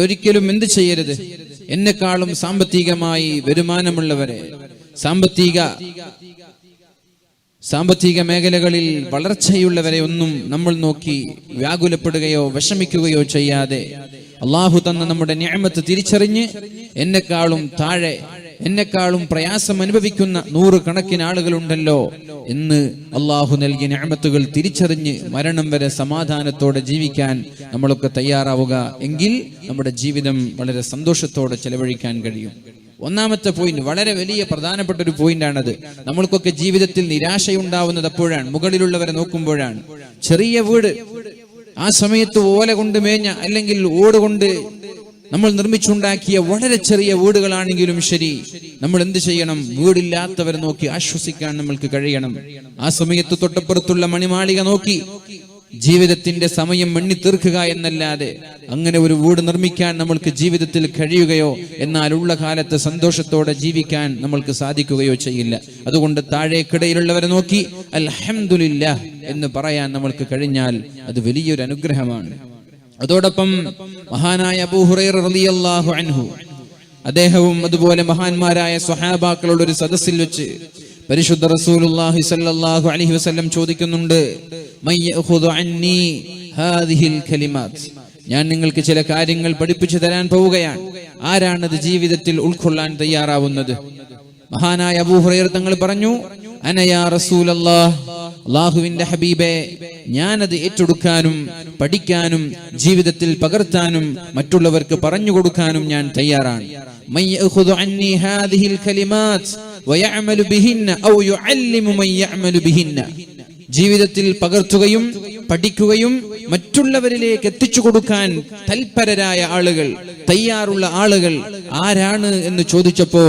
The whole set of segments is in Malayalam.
ഒരിക്കലും എന്ത് ചെയ്യരുത്, എന്നെക്കാളും സാമ്പത്തികമായി വരുമാനമുള്ളവരെ, സാമ്പത്തിക മേഖലകളിൽ വളർച്ചയുള്ളവരെ ഒന്നും നമ്മൾ നോക്കി വ്യാകുലപ്പെടുകയോ വിഷമിക്കുകയോ ചെയ്യാതെ അള്ളാഹു തന്ന നമ്മുടെ നിഅമത്ത് തിരിച്ചറിഞ്ഞ് എന്നെക്കാളും താഴെ, എന്നെക്കാളും പ്രയാസം അനുഭവിക്കുന്ന 100 കണക്കിന് ആളുകളുണ്ടല്ലോ എന്ന് അള്ളാഹു നൽകിയ നിഅമത്തുകൾ തിരിച്ചറിഞ്ഞ് മരണം വരെ സമാധാനത്തോടെ ജീവിക്കാൻ നമ്മളൊക്കെ തയ്യാറാവുക. എങ്കിൽ നമ്മുടെ ജീവിതം വളരെ സന്തോഷത്തോടെ ചെലവഴിക്കാൻ കഴിയും. ഒന്നാമത്തെ പോയിന്റ്, വളരെ വലിയ പ്രധാനപ്പെട്ട ഒരു പോയിന്റാണത്. നമ്മൾക്കൊക്കെ ജീവിതത്തിൽ നിരാശയുണ്ടാവുന്നത് അപ്പോഴാണ്, മുകളിലുള്ളവരെ നോക്കുമ്പോഴാണ്. ചെറിയ വീട്, ആ സമയത്ത് ഓല കൊണ്ട് മേഞ്ഞ അല്ലെങ്കിൽ ഓട് കൊണ്ട് നമ്മൾ നിർമ്മിച്ചുണ്ടാക്കിയ വളരെ ചെറിയ വീടുകളാണെങ്കിലും ശരി, നമ്മൾ എന്ത് ചെയ്യണം? വീടില്ലാത്തവരെ നോക്കി ആശ്വസിക്കാൻ നമ്മൾക്ക് കഴിയണം. ആ സമയത്ത് തൊട്ടപ്പുറത്തുള്ള മണിമാളിക നോക്കി ജീവിതത്തിന്റെ സമയം എണ്ണിത്തീർക്കുക എന്നല്ലാതെ അങ്ങനെ ഒരു വീട് നിർമ്മിക്കാൻ നമ്മൾക്ക് ജീവിതത്തിൽ കഴിയുകയോ എന്നാൽ ഉള്ള കാലത്ത് സന്തോഷത്തോടെ ജീവിക്കാൻ നമ്മൾക്ക് സാധിക്കുകയോ ചെയ്യില്ല. അതുകൊണ്ട് താഴേക്കിടയിലുള്ളവരെ നോക്കി അൽഹംദുലില്ലാഹ് എന്ന് പറയാൻ നമ്മൾക്ക് കഴിഞ്ഞാൽ അത് വലിയൊരു അനുഗ്രഹമാണ്. അതോടൊപ്പം മഹാനായ അബൂ ഹുറൈറ റളിയല്ലാഹു അൻഹു, അദ്ദേഹവും അതുപോലെ മഹാന്മാരായ സ്വഹാബാക്കളുടെ ഒരു സദസ്സിൽ വെച്ച് പരിശുദ്ധ റസൂലുള്ളാഹി സ്വല്ലല്ലാഹു അലൈഹി വസല്ലം ചോദിക്കുന്നുണ്ട്, മയ്യഖുദു അന്നി ഹാദിഹിൽ കലിമാത്ത്, ഞാൻ നിങ്ങൾക്ക് ചില കാര്യങ്ങൾ പഠിപ്പിച്ചു തരാൻ പോവുകയാണ്. ആരാണത് ജീവിതത്തിൽ ഉൾക്കൊള്ളാൻ തയ്യാറാവുന്നത്? മഹാനായ അബൂ ഹുറൈറ തങ്ങൾ പറഞ്ഞു, അന യാ റസൂലല്ലാഹ്, അല്ലാഹുവിന്റെ ഹബീബേ, ഞാനത് ഏറ്റെടുക്കാനും പഠിക്കാനും ജീവിതത്തിൽ പകർത്താനും മറ്റുള്ളവർക്ക് പറഞ്ഞു കൊടുക്കാനും ഞാൻ തയ്യാറാണ്. മയ്യഖുദു അന്നി ഹാദിഹിൽ കലിമാത്ത് വയഅമലു ബിഹിന്ന ഔ യുഅല്ലിമു മൻ യഅമലു ബിഹിന്ന, ജീവിതത്തിൽ പകർത്തുകയും പഠിക്കുകയും മറ്റുള്ളവരിലേക്ക് എത്തിച്ചു കൊടുക്കാൻ തൽപരരായ ആളുകൾ, തയ്യാറുള്ള ആളുകൾ ആരാണ് എന്ന് ചോദിച്ചപ്പോ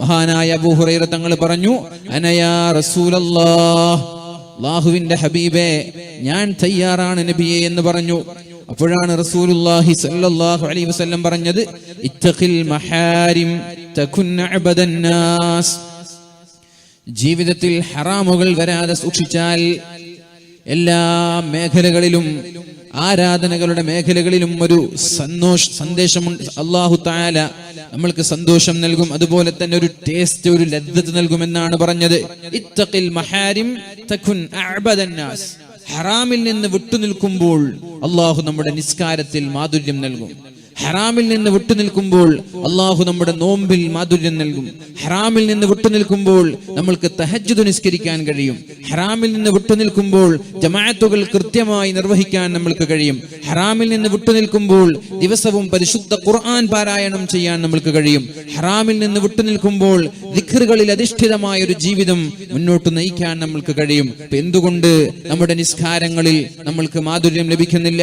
മഹാനായ അബൂ ഹുറൈറ തങ്ങൾ പറഞ്ഞു, അനയാ റസൂലല്ലാഹ്, അല്ലാഹുവിന്റെ ഹബീബേ, ഞാൻ തയ്യാറാണ് നബിയെ എന്ന് പറഞ്ഞു. അപ്പോഴാണ് റസൂലുള്ളാഹി സ്വല്ലല്ലാഹു അലൈഹി വസല്ലം പറഞ്ഞത്, ഇത്തഖിൽ മഹാരിം തകുൻ അബദൻ നാസ്, ജീവിതത്തിൽ ഹറാമുകൾ വരാതെ സൂക്ഷിച്ചാൽ എല്ലാ മേഖലകളിലും, ആരാധനകളുടെ മേഖലകളിലും ഒരു സന്ദേശമുണ്ട്. അല്ലാഹു തആല നമ്മൾക്ക് സന്തോഷം നൽകും, അതുപോലെ തന്നെ ഒരു ടേസ്റ്റ്, ഒരു ലദ്ദത്ത് നൽകുമെന്നാണ് പറഞ്ഞത്. ഇത്തഖിൽ മഹാരിം തകുൻ അഅബദൻ നാസ്, ഹറാമിൽ നിന്ന് വിട്ടുനിൽക്കുമ്പോൾ അല്ലാഹു നമ്മുടെ നിസ്കാരത്തിൽ മാധുര്യം നൽകും. ഹറാമിൽ നിന്ന് വിട്ടുനിൽക്കുമ്പോൾ അല്ലാഹു നമ്മുടെ നോമ്പിൽ മാധുര്യം നൽകും. ഹറാമിൽ നിന്ന് വിട്ടുനിൽക്കുമ്പോൾ നമ്മൾക്ക് തഹജ്ജുദ് നിസ്കരിക്കാൻ കഴിയും. ഹറാമിൽ നിന്ന് വിട്ടുനിൽക്കുമ്പോൾ ജമാഅത്തുകൾ കൃത്യമായി നിർവഹിക്കാൻ നമ്മൾക്ക് കഴിയും. ഹറാമിൽ നിന്ന് വിട്ടുനിൽക്കുമ്പോൾ ദിവസവും പരിശുദ്ധ ഖുർആൻ പാരായണം ചെയ്യാൻ നമ്മൾക്ക് കഴിയും. ഹറാമിൽ നിന്ന് വിട്ടുനിൽക്കുമ്പോൾ ദിക്റുകളിൽ അധിഷ്ഠിതമായ ഒരു ജീവിതം മുന്നോട്ട് നയിക്കാൻ നമ്മൾക്ക് കഴിയും. എന്തുകൊണ്ട് നമ്മുടെ നിസ്കാരങ്ങളിൽ നമ്മൾക്ക് മാധുര്യം ലഭിക്കുന്നില്ല?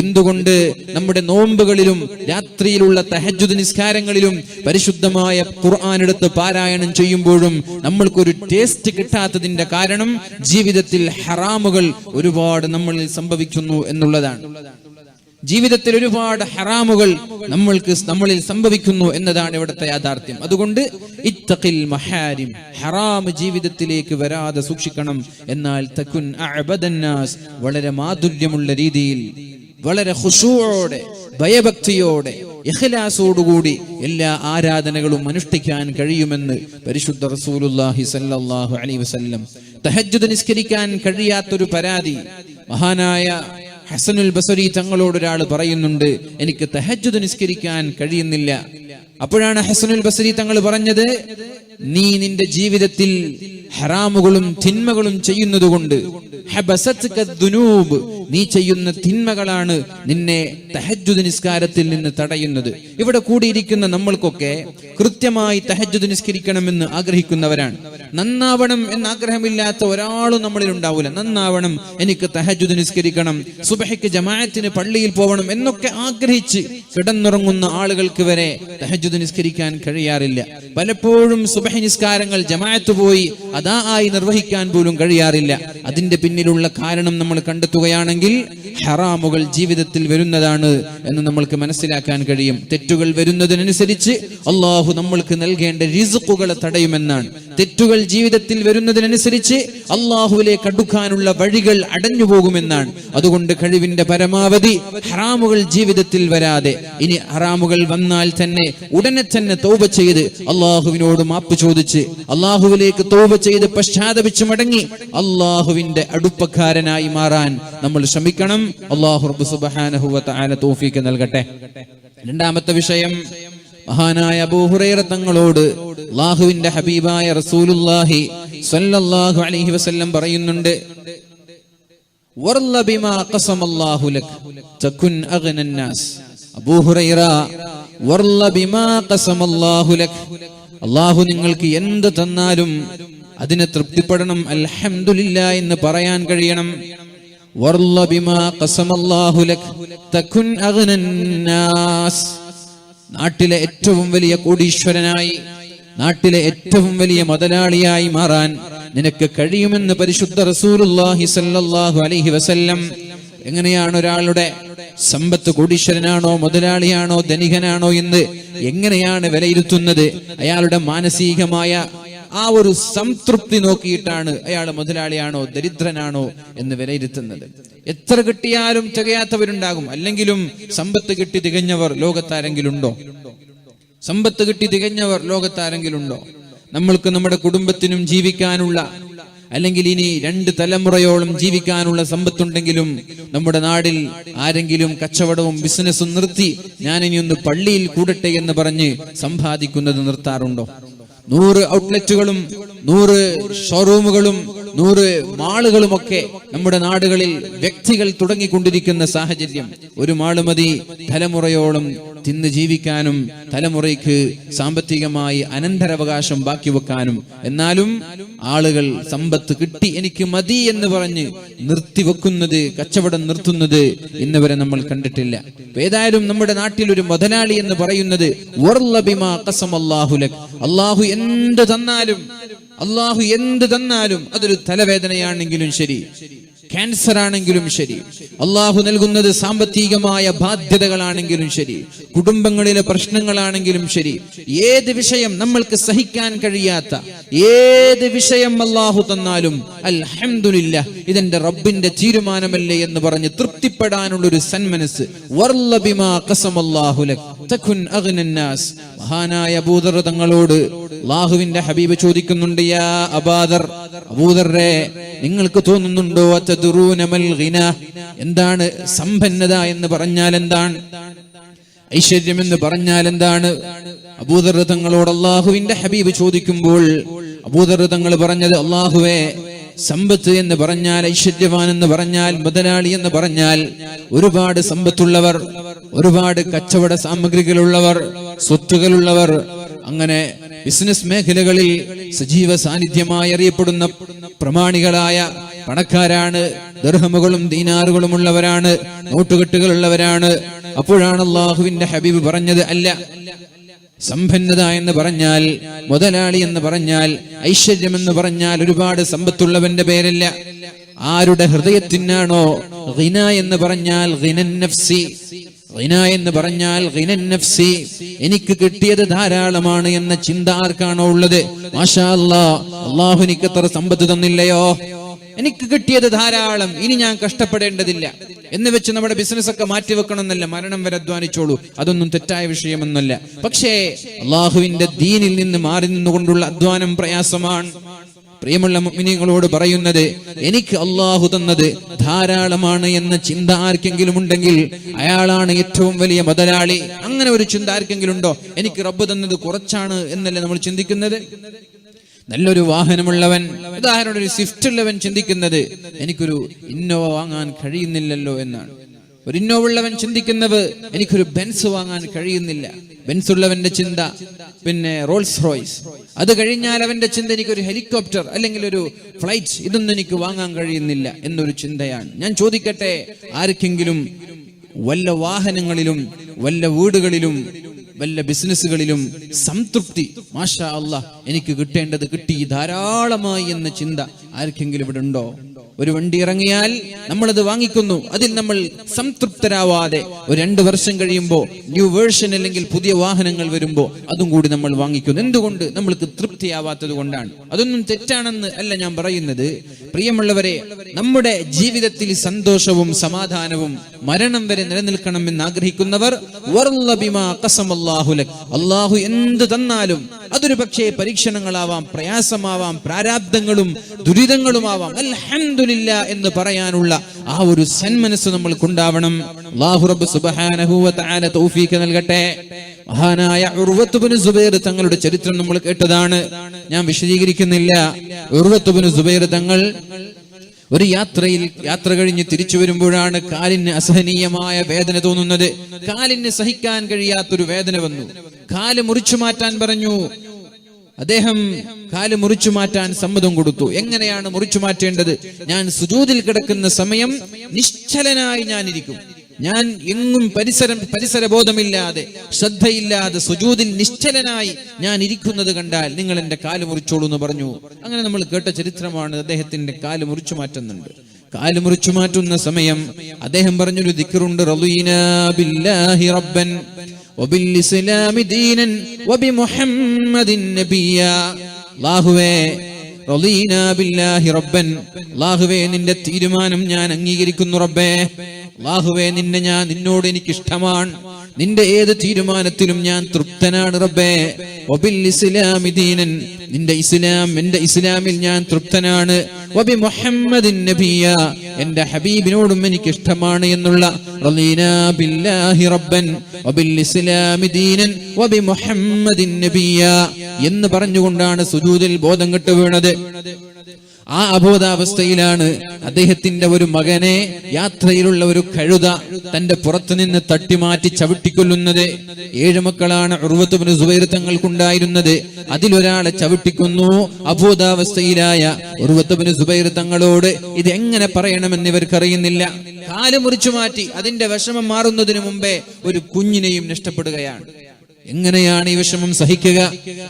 എന്തുകൊണ്ട് നമ്മുടെ നോമ്പുകളിലും രാത്രിയിലുള്ള തഹജ്ജുദ് നിസ്കാരങ്ങളിലും പരിശുദ്ധമായ ഖുർആൻ എടുത്ത് പാരായണം ചെയ്യുമ്പോഴും നമ്മൾക്കൊരു ടേസ്റ്റ് കിട്ടാത്തതിന്റെ കാരണം ജീവിതത്തിൽ ഹറാമുകൾ ഒരുപാട് നമ്മളിൽ സംഭവിക്കുന്നു എന്നുള്ളതാണ്. ജീവിതത്തിൽ ഒരുപാട് ഹറാമുകൾ നമ്മളിൽ സംഭവിക്കുന്നു എന്നതാണ് ഇവിടുത്തെ യാഥാർത്ഥ്യം. അതുകൊണ്ട് ഇത്തഖിൽ മഹാരിം, ഹറാം ജീവിതത്തിലേക്ക് വരാതെ സൂക്ഷിക്കണം. എന്നാൽ തകുൻ അഅബദൻ നാസ്, വളരെ മാധുര്യമുള്ള രീതിയിൽ, വളരെ ഖുശൂഅോടെ, ഭയഭക്തിയോടെ, ഇഖ്ലാസോടുകൂടി എല്ലാ ആരാധനകളും അനുഷ്ഠിക്കാൻ കഴിയുമെന്ന് പരിശുദ്ധ റസൂലുള്ളാഹി സ്വല്ലല്ലാഹു അലൈഹി വസല്ലം. തഹജ്ജുദ് നിസ്കരിക്കാൻ കഴിയാത്തൊരു പരാതി മഹാനായ ഹസനുൽ ബസരി തങ്ങളോട് ഒരാൾ പറയുന്നുണ്ട്, എനിക്ക് തഹജ്ജുദ് നിസ്കരിക്കാൻ കഴിയുന്നില്ല. അപ്പോഴാണ് ഹസനുൽ ബസരി തങ്ങൾ പറഞ്ഞത്, നീ നിന്റെ ജീവിതത്തിൽ ഹറാമുകളും തിന്മകളും ചെയ്യുന്നതുകൊണ്ട്, നീ ചെയ്യുന്ന തിന്മകളാണ് നിന്നെ തഹജ്ജുദ് നിസ്കാരത്തിൽ നിന്ന് തടയുന്നത്. ഇവിടെ കൂടിയിരിക്കുന്ന നമ്മൾക്കൊക്കെ കൃത്യമായി തഹജ്ജുദ് നിസ്കരിക്കണമെന്ന് ആഗ്രഹിക്കുന്നവരാണ്. നന്നാവണം എന്ന ആഗ്രഹമില്ലാത്ത ഒരാളും നമ്മളിൽ ഉണ്ടാവില്ല. നന്നാവണം, എനിക്ക് തഹജ്ജുദ് നിസ്കരിക്കണം, സുബഹിക്ക് ജമാഅത്തിന് പള്ളിയിൽ പോകണം എന്നൊക്കെ ആഗ്രഹിച്ച് കിടന്നുറങ്ങുന്ന ആളുകൾക്ക് വരെ തഹജ്ജുദ് നിസ്കരിക്കാൻ കഴിയാറില്ല. പലപ്പോഴും സുബഹി നിസ്കാരങ്ങൾ ജമാഅത്ത് പോയി അതാ ആയി നിർവഹിക്കാൻ പോലും കഴിയാറില്ല. അതിന്റെ പിന്നിലുള്ള കാരണം നമ്മൾ കണ്ടെത്തുകയാണെങ്കിൽ ഹറാമുകൾ ജീവിതത്തിൽ വരുന്നതാണ് എന്ന് നമ്മൾക്ക് മനസ്സിലാക്കാൻ കഴിയും. തെറ്റുകൾ വരുന്നതിനനുസരിച്ച് അല്ലാഹു നമ്മൾക്ക് നൽകേണ്ട റിസ്ഖുകളെ തടയുമെന്നാണ്. തെറ്റുകൾ ജീവിതത്തിൽ വരുന്നതിനനുസരിച്ച് അള്ളാഹുവിലേക്ക് അടുക്കാനുള്ള വഴികൾ അടഞ്ഞു പോകുമെന്നാണ്. അതുകൊണ്ട് കഴിവിന്റെ പരമാവധി ഹറാമുകൾ ജീവിതത്തിൽ വരാതെ, ഇനി ഹറാമുകൾ വന്നാൽ തന്നെ ഉടനെ തന്നെ തൗബ ചെയ്ത് അള്ളാഹുവിനോട് മാപ്പ് ചോദിച്ച് അള്ളാഹുവിലേക്ക് തൗബ ചെയ്ത് പശ്ചാത്തപിച്ച് മടങ്ങി അള്ളാഹുവിന്റെ അടുപ്പക്കാരനായി മാറാൻ നമ്മൾ ശ്രമിക്കണം. അള്ളാഹു റബ്ബ് സുബ്ഹാനഹു വ തആല തൗഫീഖ് നൽകട്ടെ. രണ്ടാമത്തെ വിഷയം, മഹാനായ അബൂ ഹുറൈറ തങ്ങളോട് അല്ലാഹുവിന്റെ ഹബീബായ റസൂലുള്ളാഹി സ്വല്ലല്ലാഹു അലൈഹി വസല്ലം പറയുന്നുണ്ട്, വർള ബിമാ ഖസമല്ലാഹു ലക് തകുൻ അഗ്നൻ നാസ്. അബൂ ഹുറൈറ, വർള ബിമാ ഖസമല്ലാഹു ലക്, അല്ലാഹു നിങ്ങൾക്ക് എന്ത് തന്നാലും അതിനെ തൃപ്തിപ്പെടണം, അൽഹംദുലില്ലാ എന്ന് പറയാൻ കഴിയണം. വർള ബിമാ ഖസമല്ലാഹു ലക് തകുൻ അഗ്നൻ നാസ്. നാട്ടിലെ ഏറ്റവും വലിയ കോടീശ്വരനായി, നാട്ടിലെ ഏറ്റവും വലിയ മുതലാളിയായി മാറാൻ നിനക്ക് കഴിയുമെന്ന് പരിശുദ്ധ റസൂലുള്ളാഹി സ്വല്ലല്ലാഹു അലൈഹി വസല്ലം. എങ്ങനെയാണ് ഒരാളുടെ സമ്പത്ത്, കോടീശ്വരനാണോ മുതലാളിയാണോ ധനികനാണോ എന്ന് എങ്ങനെയാണ് വിലയിരുത്തുന്നത്? അയാളുടെ മാനസികമായ ആ ഒരു സംതൃപ്തി നോക്കിയിട്ടാണ് അയാൾ മുതലാളിയാണോ ദരിദ്രനാണോ എന്ന് വിലയിരുത്തുന്നത്. എത്ര കിട്ടിയാലും തികയാത്തവരുണ്ടാകും. അല്ലെങ്കിലും സമ്പത്ത് കിട്ടി തികഞ്ഞവർ ലോകത്താരെങ്കിലും ഉണ്ടോ? സമ്പത്ത് കിട്ടി തികഞ്ഞവർ ലോകത്താരെങ്കിലും ഉണ്ടോ? നമ്മൾക്ക് നമ്മുടെ കുടുംബത്തിനും ജീവിക്കാനുള്ള, അല്ലെങ്കിൽ ഇനി 2 തലമുറയോളം ജീവിക്കാനുള്ള സമ്പത്തുണ്ടെങ്കിലും നമ്മുടെ നാടിൽ ആരെങ്കിലും കച്ചവടവും ബിസിനസ്സും നിർത്തി ഞാനിനി ഒന്ന് പള്ളിയിൽ കൂടട്ടെ എന്ന് പറഞ്ഞ് സമ്പാദിക്കുന്നത് നിർത്താറുണ്ടോ? 100 ഔട്ട്ലെറ്റുകളും 100 ഷോറൂമുകളും 100 മാളുകളുമൊക്കെ നമ്മുടെ നാടുകളിൽ വ്യക്തികൾ തുടങ്ങിക്കൊണ്ടിരിക്കുന്ന സാഹചര്യം. ഒരു മാള് മതി തലമുറയോളം തിന്ന് ജീവിക്കാനും തലമുറയ്ക്ക് സാമ്പത്തികമായി അനന്തരാവകാശം ബാക്കി വെക്കാനും. എന്നാലും ആളുകൾ സമ്പത്ത് കിട്ടി എനിക്ക് മതി എന്ന് പറഞ്ഞ് നിർത്തിവെക്കുന്നത്, കച്ചവടം നിർത്തുന്നത് ഇന്ന് വരെ നമ്മൾ കണ്ടിട്ടില്ല. ഏതായാലും നമ്മുടെ നാട്ടിൽ ഒരു മുതലാളി എന്ന് പറയുന്നത് വർള ബിമാ ഖസമല്ലാഹു ലക്, അല്ലാഹു എന്ത് തന്നാലും അതൊരു തലവേദനയാണെങ്കിലും ശരി, ക്യാൻസർ ആണെങ്കിലും ശരി, അള്ളാഹു നൽകുന്നത് സാമ്പത്തികമായ ബാധ്യതകളാണെങ്കിലും ശരി, കുടുംബങ്ങളിലെ പ്രശ്നങ്ങളാണെങ്കിലും ശരി, ഏത് വിഷയം നമ്മൾക്ക് സഹിക്കാൻ കഴിയാത്ത ഏത് വിഷയം അള്ളാഹു തന്നാലും അൽഹംദുലില്ലാ, ഇതെന്റെ റബ്ബിന്റെ തീരുമാനമല്ലേ എന്ന് പറഞ്ഞ് തൃപ്തിപ്പെടാനുള്ള ഒരു സന്മനസ്. വർള ബിമാ ഖസമല്ലാഹു ലക് തകുൻ അഗ്നൻ നാസ്. മഹാനായ അബൂദർ തങ്ങളോട് അല്ലാഹുവിന്റെ ഹബീബ് ചോദിക്കുന്നുണ്ട്, യാ അബൂദർ, അബൂദറേ, നിങ്ങൾക്ക് തോന്നുന്നുണ്ടോ അതദറൂന മൽ ഗിന, എന്താണ് സമ്പന്നത എന്ന് പറഞ്ഞാൽ എന്താണ്, ഐശ്വര്യം എന്ന് പറഞ്ഞാൽ എന്താണ്? അബൂദർ തങ്ങളോട് അല്ലാഹുവിന്റെ ഹബീബ് ചോദിക്കുമ്പോൾ അബൂദർ തങ്ങൾ പറഞ്ഞത്, അല്ലാഹുവേ, സമ്പത്ത് എന്ന് പറഞ്ഞാൽ, ഐശ്വര്യവാൻ എന്ന് പറഞ്ഞാൽ, മുതലാളി എന്ന് പറഞ്ഞാൽ ഒരുപാട് സമ്പത്തുള്ളവർ, ഒരുപാട് കച്ചവട സാമഗ്രികളുള്ളവർ, സ്വത്തുകളുള്ളവർ, അങ്ങനെ ബിസിനസ് മേഖലകളിൽ സജീവ സാന്നിധ്യമായി അറിയപ്പെടുന്ന പ്രമാണികളായ പണക്കാരാണ്, ദിർഹമുകളും ദീനാറുകളും ഉള്ളവരാണ്, നോട്ടുകെട്ടുകളുള്ളവരാണ്. അപ്പോഴാണ് അല്ലാഹുവിന്റെ ഹബീബ് പറഞ്ഞത്, അല്ല, സമ്പന്നത എന്ന് പറഞ്ഞാൽ, മുതലാളി എന്ന് പറഞ്ഞാൽ, ഐശ്വര്യം എന്ന് പറഞ്ഞാൽ ഒരുപാട് സമ്പത്തുള്ളവന്റെ പേരല്ല. ആരുടെ ഹൃദയത്തിനാണോ ഗിന എന്ന് പറഞ്ഞാൽ ഗിനൻ നഫ്സി, ഗിന എന്ന് പറഞ്ഞാൽ ഗിനൻ നഫ്സി, എനിക്ക് കിട്ടിയത് ധാരാളമാണ് എന്ന ചിന്ത ആർക്കാണോ ഉള്ളത്, മാഷാ അല്ലാഹ്, അല്ലാഹു എനിക്ക് എത്ര സമ്പത്ത് തന്നില്ലയോ, എനിക്ക് കിട്ടിയത് ധാരാളം, ഇനി ഞാൻ കഷ്ടപ്പെടേണ്ടതില്ല എന്ന് വെച്ച് നമ്മുടെ ബിസിനസ് ഒക്കെ മാറ്റിവെക്കണം എന്നല്ല, മരണം വരെ അധ്വാനിച്ചോളൂ, അതൊന്നും തെറ്റായ വിഷയമൊന്നുമല്ല. പക്ഷേ അള്ളാഹുവിന്റെ ദീനിൽ നിന്ന് മാറി നിന്നുകൊണ്ടുള്ള അധ്വാനം പ്രയാസമാണ്. പ്രിയമുള്ള മുഅ്മിനീങ്ങളോട് പറയുന്നത്, എനിക്ക് അള്ളാഹു തന്നത് ധാരാളമാണ് എന്ന ചിന്ത ആർക്കെങ്കിലും ഉണ്ടെങ്കിൽ അയാളാണ് ഏറ്റവും വലിയ മുതലാളി. അങ്ങനെ ഒരു ചിന്ത ആർക്കെങ്കിലും ഉണ്ടോ? എനിക്ക് റബ്ബ് തന്നത് കുറച്ചാണ് എന്നല്ലേ നമ്മൾ ചിന്തിക്കുന്നത്? നല്ലൊരു വാഹനമുള്ളവൻ, ഉദാഹരണം ഒരു സ്വിഫ്റ്റ് ഉള്ളവൻ ചിന്തിക്കുന്നത് എനിക്കൊരു ഇന്നോവ വാങ്ങാൻ കഴിയുന്നില്ലല്ലോ എന്നാണ്. ഒരു ഇന്നോവ ഉള്ളവൻ ചിന്തിക്കുന്നത് എനിക്കൊരു ബെൻസ് വാങ്ങാൻ കഴിയുന്നില്ല. ബെൻസ് ഉള്ളവന്റെ ചിന്ത പിന്നെ റോൾസ് റോയ്സ്. അത് കഴിഞ്ഞാൽ അവന്റെ ചിന്ത എനിക്കൊരു ഹെലികോപ്റ്റർ അല്ലെങ്കിൽ ഒരു ഫ്ലൈറ്റ്, ഇതൊന്നും എനിക്ക് വാങ്ങാൻ കഴിയുന്നില്ല എന്നൊരു ചിന്തയാണ്. ഞാൻ ചോദിക്കട്ടെ, ആർക്കെങ്കിലും വല്ല വാഹനങ്ങളിലും വല്ല വീടുകളിലും വല്ല ബിസിനസ്സുകളിലും സംതൃപ്തി, മാഷാ അല്ലാഹ് എനിക്ക് കിട്ടേണ്ടത് കിട്ടി ധാരാളമായി എന്ന ചിന്ത ആർക്കെങ്കിലും ഇവിടെ ഉണ്ടോ? ഒരു വണ്ടി ഇറങ്ങിയാൽ നമ്മളത് വാങ്ങിക്കുന്നു. അതിൽ നമ്മൾ സംതൃപ്തരാവാതെ ഒരു 2 വർഷം കഴിയുമ്പോൾ ന്യൂ വേർഷൻ അല്ലെങ്കിൽ പുതിയ വാഹനങ്ങൾ വരുമ്പോൾ അതും കൂടി നമ്മൾ വാങ്ങിക്കുന്നു. എന്തുകൊണ്ട്? നമ്മൾക്ക് തൃപ്തിയാവാത്തത് കൊണ്ടാണ്. അതൊന്നും തെറ്റാണെന്ന് അല്ല ഞാൻ പറയുന്നത്. പ്രിയമുള്ളവരെ, നമ്മുടെ ജീവിതത്തിൽ സന്തോഷവും സമാധാനവും മരണം വരെ നിലനിൽക്കണമെന്ന് ആഗ്രഹിക്കുന്നവർ അല്ലാഹു എന്ത് തന്നാലും അതൊരു പക്ഷേ പരീക്ഷണങ്ങളാവാം, പ്രയാസമാവാം, പ്രാരാബ്ദങ്ങളും ദുരിതങ്ങളുമാവാം, അൽഹംദുലില്ലാ എന്ന് പറയാനുള്ള ആ ഒരു സന്മനസ്സ് നമ്മൾക്കുണ്ടാവണം. അല്ലാഹു റബ്ബ് സുബ്ഹാനഹു വ തആല തൗഫീഖ് നൽകട്ടെ. മഹാനായ ഉർവത്ത് ഇബ്നു സുബൈർ തങ്ങളുടെ ചരിത്രം നമ്മൾ കേട്ടതാണ്, ഞാൻ വിശദീകരിക്കുന്നില്ല. ഉർവത്ത് ഇബ്നു സുബൈർ തങ്ങൾ ഒരു യാത്ര കഴിഞ്ഞ് തിരിച്ചു വരുമ്പോഴാണ് കാലിന് അസഹനീയമായ വേദന തോന്നുന്നത്. കാലിന് സഹിക്കാൻ കഴിയാത്തൊരു വേദന വന്നു. കാല് മുറിച്ചു മാറ്റാൻ പറഞ്ഞു. അദ്ദേഹം കാല് മുറിച്ചു മാറ്റാൻ സമ്മതം കൊടുത്തു. എങ്ങനെയാണ് മുറിച്ചു മാറ്റേണ്ടത്? ഞാൻ സുജൂദിൽ കിടക്കുന്ന സമയം നിശ്ചലനായി ഞാനിരിക്കും. ഞാൻ എങ്ങും പരിസരബോധമില്ലാതെ ശ്രദ്ധയില്ലാതെ സുജൂദിൽ നിശ്ചലനായി ഞാൻ ഇരിക്കുന്നത് കണ്ടാൽ നിങ്ങൾ എന്റെ കാല് മുറിച്ചോളൂ എന്ന് പറഞ്ഞു. അങ്ങനെ നമ്മൾ കേട്ട ചരിത്രമാണ്. അദ്ദേഹത്തിന്റെ കാല് മുറിച്ചു മാറ്റുന്നുണ്ട്. കാല് മുറിച്ചു മാറ്റുന്ന സമയം അദ്ദേഹം പറഞ്ഞൊരു ദിക്റുണ്ട്, റളീനാ ബില്ലാഹി റബ്ബൻ വബിൽ ഇസ്ലാമി ദീനൻ വബിമുഹമ്മദിൻ നബിയ്യാ. അല്ലാഹുവേ, റളീനാ ബില്ലാഹി റബ്ബൻ, അല്ലാഹുവേ നിന്റെ തീരുമാനം ഞാൻ അംഗീകരിക്കുന്നു റബ്ബേ. അല്ലാഹുവേ, നിന്നോട് എനിക്ക് ഇഷ്ടമാണ്. നിന്റെ ഏത് തീരുമാനത്തിലും ഞാൻ തൃപ്തനാണ് റബ്ബേ. വബിൽ ഇസ്ലാമി ദീനൻ, നിന്റെ ഇസ്ലാം, എന്റെ ഇസ്ലാമിൽ ഞാൻ തൃപ്തനാണ്. വബി മുഹമ്മദിൻ നബിയ്യ, എന്റെ ഹബീബിനോടും എനിക്ക് ഇഷ്ടമാണ് എന്നുള്ള റളീനാ ബില്ലാഹി റബ്ബൻ വബിൽ ഇസ്ലാമി ദീനൻ വബി മുഹമ്മദിൻ നബിയ്യ എന്ന് പറഞ്ഞുകൊണ്ടാണ് സുജൂദിൽ ബോധം കെട്ട് വീണത്. ആ അബോധാവസ്ഥയിലാണ് അദ്ദേഹത്തിന്റെ ഒരു മകനെ യാത്രയിലുള്ള ഒരു കഴുത തന്റെ പുറത്തുനിന്ന് തട്ടിമാറ്റി ചവിട്ടിക്കൊല്ലുന്നത്. 7 മക്കളാണ് ഉർവത്ത് ഇബ്നു സുബൈർ തങ്ങൾക്കുണ്ടായിരുന്നത്. അതിലൊരാളെ ചവിട്ടിക്കുന്നു. അബോധാവസ്ഥയിലായ ഉർവത്ത് ഇബ്നു സുബൈർ തങ്ങളോട് ഇത് എങ്ങനെ പറയണമെന്ന് ഇവർക്കറിയുന്നില്ല. കാല് മുറിച്ചു മാറ്റി അതിന്റെ വിഷമം മാറുന്നതിന് മുമ്പേ ഒരു കുഞ്ഞിനെയും നഷ്ടപ്പെടുകയാണ്. എങ്ങനെയാണ് ഈ വിഷമം സഹിക്കുക?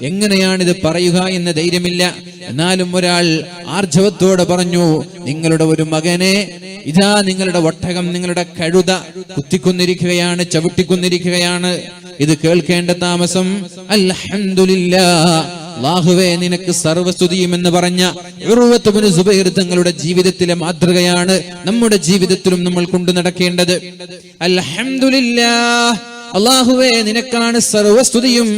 എങ്ങനെയാണിത് പറയുക എന്ന ധൈര്യമില്ല. എന്നാലും ഒരാൾ ആർജവത്തോടെ പറഞ്ഞു, നിങ്ങളുടെ ഒരു മകനെ ഇതാ നിങ്ങളുടെ ഒട്ടകം, നിങ്ങളുടെ കഴുത കുത്തിക്കൊന്നിരിക്കുകയാണ്, ചവിട്ടിക്കൊന്നിരിക്കുകയാണ്. ഇത് കേൾക്കേണ്ട താമസം. അൽഹംദുലില്ലാഹ്, അല്ലാഹുവേ നിനക്ക് സർവസ്തുതിയും എന്ന് പറഞ്ഞ ഉർവത്ത് ഇബ്നു സുബൈർ തങ്ങളുടെ ജീവിതത്തിലെ മാതൃകയാണ് നമ്മുടെ ജീവിതത്തിലും നമ്മൾ കൊണ്ടു നടക്കേണ്ടത്. അൽഹംദുലില്ലാഹ്, അല്ലാഹുവേ നിനക്കാണ് സർവസ്തുതിയും.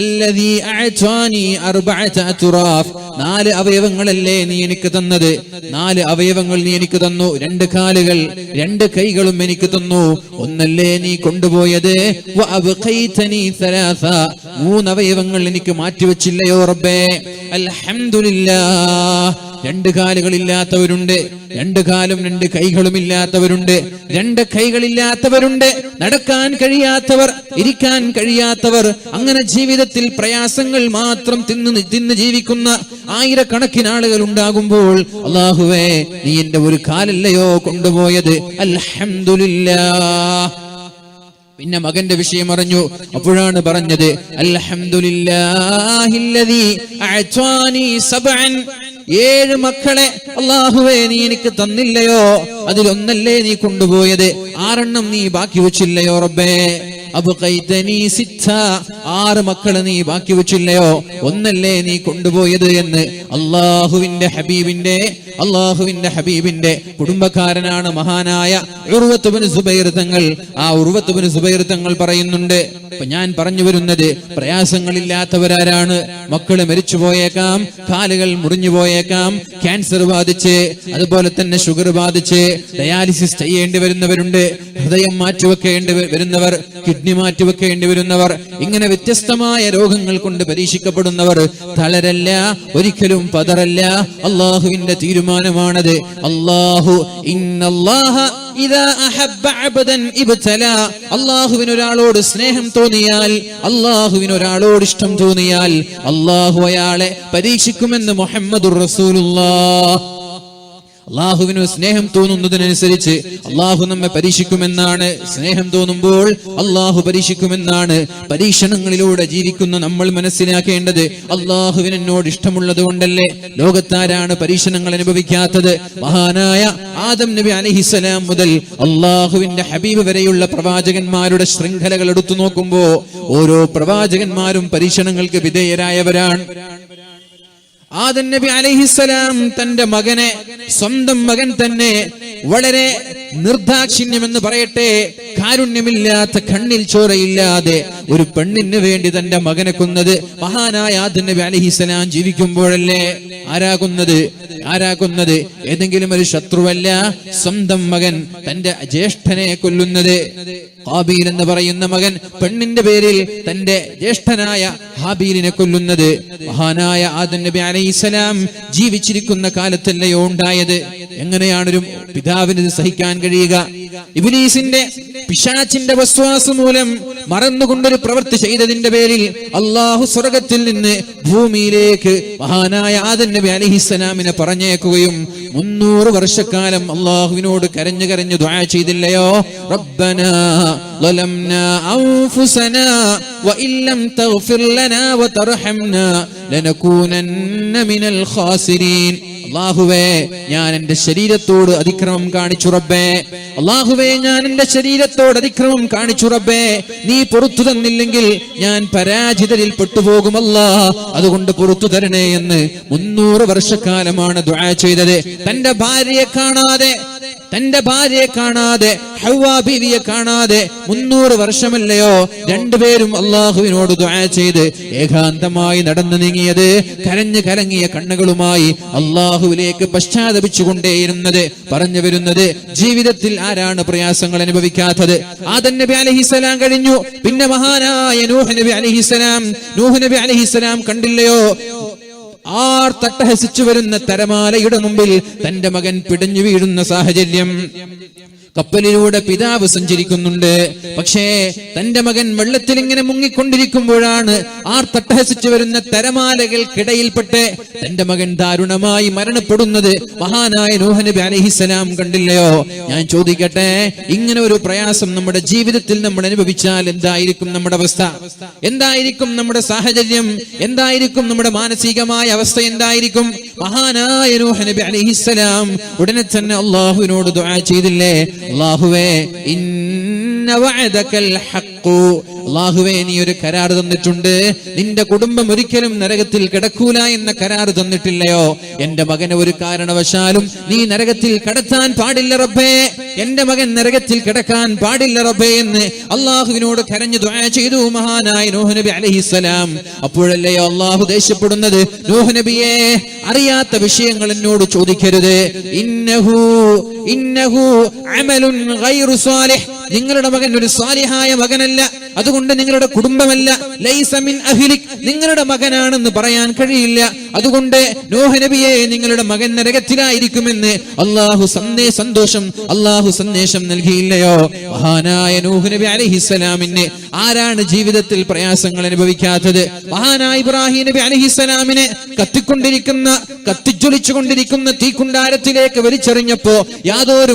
അല്ലദീ അഅതാനി അർബഅത അത്റാഫ്, 4 അവയവങ്ങളല്ലേ നീ എനിക്ക് തന്നത്. 4 അവയവങ്ങൾ നീ എനിക്ക് തന്നു. 2 കാലുകൾ, 2 കൈകളും എനിക്ക് തന്നു. ഒന്നല്ലേ നീ കൊണ്ടുപോയത്. വഅബ്ഖൈതനി 3, 3 അവയവങ്ങൾ എനിക്ക് മാറ്റിവെച്ചില്ലയോ റബ്ബേ. അൽഹംദുലില്ലാഹ്, 2 കാലുകളില്ലാത്തവരുണ്ട്, 2 കാലും 2 കൈകളും ഇല്ലാത്തവരുണ്ട്, 2 കൈകളില്ലാത്തവരുണ്ട്, നടക്കാൻ കഴിയാത്തവർ, ഇരിക്കാൻ കഴിയാത്തവർ, അങ്ങനെ ജീവിതത്തിൽ പ്രയാസങ്ങൾ മാത്രം തിന്ന് ജീവിക്കുന്ന ആയിരക്കണക്കിന് ആളുകൾ ഉണ്ടാകുമ്പോൾ അല്ലാഹുവേ നീ എന്റെ ഒരു കാലല്ലയോ കൊണ്ടുപോയത്. അൽഹംദുലില്ലാഹ്. പിന്നെ മകന്റെ വിഷയം അറിഞ്ഞു. അപ്പോഴാണ് പറഞ്ഞത് അൽഹംദുലില്ലാഹില്ലദീ അഅതാനി 7 മക്കളെ അല്ലാഹുവേ നീ എനിക്ക് തന്നില്ലയോ, അതിലൊന്നല്ലേ നീ കൊണ്ടുപോയത്. 6 നീ ബാക്കി വെച്ചില്ലയോ റബ്ബേ. അബ്ഖൈതനി 6 മക്കളെ നീ ബാക്കി വെച്ചില്ലയോ, ഒന്നല്ലേ നീ കൊണ്ടുപോയത് എന്ന് അല്ലാഹുവിന്റെ ഹബീബിന്റെ കുടുംബക്കാരനാണ് മഹാനായ ഉർവത്ത് ഇബ്നു സുബൈർ തങ്ങൾ. ആ ഉർവത്ത് ഇബ്നു സുബൈർ തങ്ങൾ പറയുന്നുണ്ട്, അപ്പൊ ഞാൻ പറഞ്ഞു വരുന്നത് പ്രയാസങ്ങളില്ലാത്തവരാരാണ്? മക്കള് മരിച്ചു പോയേക്കാം, കാലുകൾ മുറിഞ്ഞു പോയേക്കാം, ക്യാൻസർ ബാധിച്ച്, അതുപോലെ തന്നെ ഷുഗർ ബാധിച്ച് ഡയാലിസിസ് ചെയ്യേണ്ടി വരുന്നവരുണ്ട്, ഹൃദയം മാറ്റിവെക്കേണ്ടി വരുന്നവർ, കിഡ്നി മാറ്റിവെക്കേണ്ടി വരുന്നവർ, ഇങ്ങനെ വ്യത്യസ്തമായ രോഗങ്ങൾ കൊണ്ട് പരീക്ഷിക്കപ്പെടുന്നവർ. തളരല്ല, ഒരിക്കലും പതറല്ല. അള്ളാഹുവിന്റെ തീരുമാനമാണത്. അള്ളാഹുവിന് ഒരാളോട് സ്നേഹം തോന്നിയാൽ, അള്ളാഹുവിന് ഒരാളോട് ഇഷ്ടം തോന്നിയാൽ അള്ളാഹു അയാളെ പരീക്ഷിക്കുമെന്ന് മുഹമ്മദുർ റസൂലുള്ളാഹ്. അള്ളാഹുവിന് സ്നേഹം തോന്നുന്നതിനനുസരിച്ച് അള്ളാഹു നമ്മെ പരീക്ഷിക്കുമെന്നാണ്. സ്നേഹം തോന്നുമ്പോൾ അള്ളാഹു പരീക്ഷിക്കുമെന്നാണ്. പരീക്ഷണങ്ങളിലൂടെ ജീവിക്കുന്ന നമ്മൾ മനസ്സിലാക്കേണ്ടത് അള്ളാഹുവിന് എന്നോട് ഇഷ്ടമുള്ളത് കൊണ്ടല്ലേ. ലോകത്താരാണ് പരീക്ഷണങ്ങൾ അനുഭവിക്കാത്തത്? മഹാനായ ആദം നബി അലൈഹിസ്സലാം മുതൽ അള്ളാഹുവിന്റെ ഹബീബ് വരെയുള്ള പ്രവാചകന്മാരുടെ ശൃംഖലകൾ എടുത്തു നോക്കുമ്പോ ഓരോ പ്രവാചകന്മാരും പരീക്ഷണങ്ങൾക്ക് വിധേയരായവരാണ്. ആദം നബി അലൈഹിസ്സലാം തന്റെ മകനെ, സ്വന്തം മകൻ തന്നെ വളരെ നിർദാക്ഷിണ്യമെന്ന് പറയട്ടെ, കാരുണ്യമില്ലാത്ത, കണ്ണിൽ ചോരയില്ലാതെ ഒരു പെണ്ണിന് വേണ്ടി തന്റെ മകനെ കൊന്നത് മഹാനായ ആദം നബി അലൈഹിസ്സലാം ജീവിക്കുമ്പോഴല്ലേ. ആരാകുന്നത്? ഏതെങ്കിലും ഒരു ശത്രുവല്ല, സ്വന്തം മകൻ തന്റെ ജ്യേഷ്ഠനെ കൊല്ലുന്നത്. ഹാബീൽ എന്ന് പറയുന്ന മകൻ പെണ്ണിന്റെ പേരിൽ തന്റെ ജ്യേഷ്ഠനായ ഹാബീലിനെ കൊല്ലുന്നത് മഹാനായ ആദം നബി അലൈഹിസ്സലാം ജീവിച്ചിരിക്കുന്ന കാലത്തല്ലയോ ഉണ്ടായത്. എങ്ങനെയാണൊരു പിതാവിന് ഇത് സഹിക്കാൻ കഴിയുക? ഇബ്ലീസിന്റെ, പിശാചിന്റെ വസ്വാസ് മൂലം മറന്നുകൊണ്ടൊരു പ്രവൃത്തി ചെയ്തതിന്റെ പേരിൽ അള്ളാഹു സ്വർഗത്തിൽ നിന്ന് ഭൂമിയിലേക്ക് മഹാനായ ആദം നബി അലൈഹിസ്സലാമിനെ പറഞ്ഞേക്കുകയും 300 വർഷക്കാലം അള്ളാഹുവിനോട് കരഞ്ഞു ദുആ ചെയ്തില്ലയോ? റബ്ബനാ ളലംനാ അൻഫുസനാ വഇൻ ലം തഗ്ഫിർ ലനാ വതർഹംനാ ലനകൂനന്ന മിനൽ ഖാസിരീൻ. അല്ലാഹുവേ, ഞാൻ എന്റെ ശരീരത്തോട് അതിക്രമം കാണിച്ചു റബ്ബേ. അല്ലാഹുവേ, ഞാൻ എന്റെ ശരീരത്തോട് അതിക്രമം കാണിച്ചു റബ്ബേ. നീ പുറത്തു തന്നില്ലെങ്കിൽ ഞാൻ പരാജിതരിൽ പെട്ടുപോകുമല്ലാ, അതുകൊണ്ട് പുറത്തു തരണേ എന്ന് 300 വർഷക്കാലമാണ് ദുആ ചെയ്തത്. തന്റെ ഭാര്യയെ കാണാതെ ഹവ്വാ ബീവിയെ കാണാതെ 300 വർഷമല്ലയോ രണ്ടുപേരും അള്ളാഹുവിനോട് ദുആ ചെയ്ത് ഏകാന്തമായി നടന്നു നീങ്ങിയത്. കരഞ്ഞു കലങ്ങിയ കണ്ണുകളുമായി അള്ളാഹുവിലേക്ക് പശ്ചാത്തപിച്ചുകൊണ്ടേയിരുന്നത്. പറഞ്ഞു വരുന്നത്, ജീവിതത്തിൽ ആരാണ് പ്രയാസങ്ങൾ അനുഭവിക്കാത്തത്? ആദം നബി അലൈഹിസ്സലാം കഴിഞ്ഞു, പിന്നെ മഹാനായ നൂഹ് നബി അലൈഹിസ്സലാം കണ്ടില്ലയോ? തട്ടഹസിച്ചു വരുന്ന തിരമാലയുടെ മുമ്പിൽ തന്റെ മകൻ പിടഞ്ഞു വീഴുന്ന സാഹചര്യം. കപ്പലിലൂടെ പിതാവ് സഞ്ചരിക്കുന്നുണ്ട്, പക്ഷേ തന്റെ മകൻ വെള്ളത്തിൽ ഇങ്ങനെ മുങ്ങിക്കൊണ്ടിരിക്കുമ്പോഴാണ് തട്ടഹസിച്ചു വരുന്ന തിരമാലകൾക്കിടയിൽപ്പെട്ട് തന്റെ മകൻ ദാരുണമായി മരണപ്പെടുന്നത് മഹാനായ നൂഹ് നബി അലൈഹിസ്സലാം കണ്ടില്ലയോ? ഞാൻ ചോദിക്കട്ടെ, ഇങ്ങനെ ഒരു പ്രയാസം നമ്മുടെ ജീവിതത്തിൽ നമ്മൾ അനുഭവിച്ചാൽ എന്തായിരിക്കും നമ്മുടെ അവസ്ഥ? എന്തായിരിക്കും നമ്മുടെ സാഹചര്യം? എന്തായിരിക്കും നമ്മുടെ മാനസികമായ അവസ്ഥ? എന്തായിരിക്കും? മഹാനായ നൂഹ് നബി അലൈഹിസ്സലാം ഉടനെ തന്നെ അള്ളാഹുവിനോട് ദുആ ചെയ്തില്ലേ? അല്ലാഹുവേ, ഇന്ന വഅദകൽ ഹഖ്, അല്ലാഹുവേ, നീ ഒരു കരാർ തന്നിട്ടുണ്ട്. നിന്റെ കുടുംബം ഒരിക്കലും നരകത്തിൽ കിടക്കൂല എന്ന കരാർ തന്നിട്ടില്ലയോ? എന്റെ മകനെ ഒരു കാരണവശാലും നീ നരകത്തിൽ കടത്താൻ പാടില്ല റബ്ബേ, എന്റെ മകൻ നരകത്തിൽ കിടക്കാൻ പാടില്ല റബ്ബേ എന്ന് അള്ളാഹുവിനോട് കരഞ്ഞു ദുആ ചെയ്തു മഹാനായ നൂഹ് നബി അലൈഹിസ്സലാം. അപ്പോഴല്ലയോ അള്ളാഹു ദേഷ്യപ്പെടുന്നത്, നൂഹ് നബിയെ, അറിയാത്ത വിഷയങ്ങൾ എന്നോട് ചോദിക്കരുത്. ഇന്നഹു അമലുൻ ഗൈറു സാലിഹ്, നിങ്ങളുടെ മകൻ ഒരു സാലിഹായ മകനല്ല, അതുകൊണ്ട് നിങ്ങളുടെ കുടുംബമല്ല. ലൈസ മിൻ അഹ്ലിക്, നിങ്ങളുടെ മകനാണെന്ന് പറയാൻ കഴിയില്ല. അതുകൊണ്ട് നൂഹ് നബിയെ, നിങ്ങളുടെ മകൻ നരകത്തിലായിരിക്കുമെന്ന് അള്ളാഹു സന്ദേശം നൽകിയില്ലയോ? മഹാനായ നൂഹ് നബി അലൈഹിസ്സലാമിന് ആരാണ് ജീവിതത്തിൽ പ്രയാസങ്ങൾ അനുഭവിക്കാത്തത്? മഹാനായ ഇബ്രാഹിം നബി അലൈഹിസ്സലാമിനെ കത്തിജ്വലിച്ചുകൊണ്ടിരിക്കുന്ന തീക്കുണ്ടാരത്തിലേക്ക് വലിച്ചെറിഞ്ഞപ്പോ യാതൊരു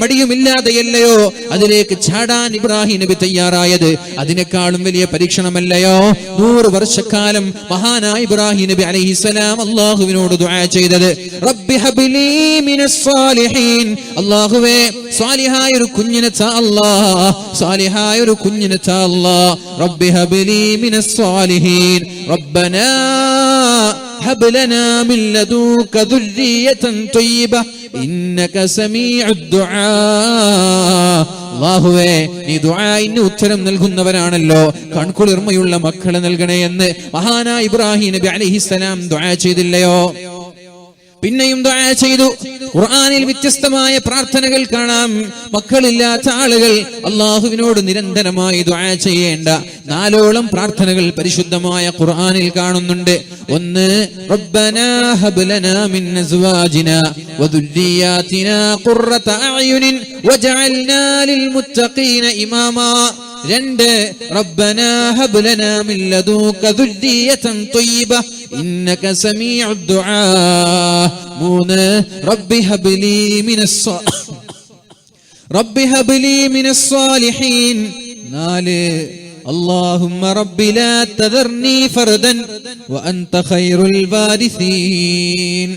മടിയുമില്ലാതെയല്ലയോ അതിലേക്ക് ചാടാൻ ഇബ്രാഹിം നബി തയ്യാറായത്? അതിനേക്കാളും വലിയ പരീക്ഷണമല്ലയോ 100 വർഷക്കാലം മഹാനായ ഇബ്രാഹിം നബി അലൈഹിസ്സലാം അല്ലാഹുവിനോട് ദുആ ചെയ്തത്? റബ്ബി ഹബ്ലി മിനസ് സാലിഹീൻ, അല്ലാഹുവേ, സാലിഹായ ഒരു കുഞ്ഞിനെ താ അല്ലാഹ്, സാലിഹായ ഒരു കുഞ്ഞിനെ താ അല്ലാഹ്. റബ്ബി ഹബ്ലി മിനസ് സാലിഹീൻ, റബ്ബനാ ഹബ് ലനാ മിൻ ലദുക ദുർരിയതൻ ത്വയ്യിബ ഇന്നക സമീഉദ് ദുആ. അല്ലാഹുവേ, നീ ദുആഇന് ഉത്തരം നൽകുന്നവരാണല്ലോ, കൺകുളിർമയുള്ള മക്കളെ നൽകണേ എന്ന് മഹാനായ ഇബ്രാഹിം നബി അലൈഹിസ്സലാം ദുആ ചെയ്തില്ലയോ? പിന്നെയും ദുആ ചെയ്തു. ഖുർആനിൽ വ്യത്യസ്തമായ പ്രാർത്ഥനകൾ കാണാം. മക്കളില്ലാത്ത ആളുകൾ അള്ളാഹുവിനോട് നിരന്തരമായി ദുആ ചെയ്യേണ്ട 4ഓളം പ്രാർത്ഥനകൾ പരിശുദ്ധമായ ഖുർആനിൽ കാണുന്നുണ്ട്. ഒന്ന്, റബ്ബനാ ഹബ് ലനാ മിൻ അസ്വാജിനാ വദുർരിയാതിനാ ഖുർറത അഅ്യുനിൻ വജഅൽനാ ലിൽ മുത്തഖീന ഇമാമാ. 2 റബ്ബനാ ഹബ് ലനാ മിൻ ലദുക ദുർരിയതൻ ത്വയ്യിബ ഇന്നക സമീഉദ് ദുആ 3 റബ്ബി ഹബ് ലീ മിനസ് സ്വാലിഹീൻ 4 اللهم رب لا تذرني فردا وأنت خير الوارثين.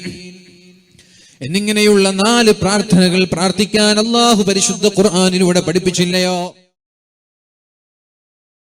എന്നിങ്ങനെയുള്ള 4 പ്രാർത്ഥനകൾ പ്രാർത്ഥിക്കാൻ അല്ലാഹു പരിശുദ്ധ ഖുർആനിലൂടെ പഠിപ്പിച്ചില്ലയോ?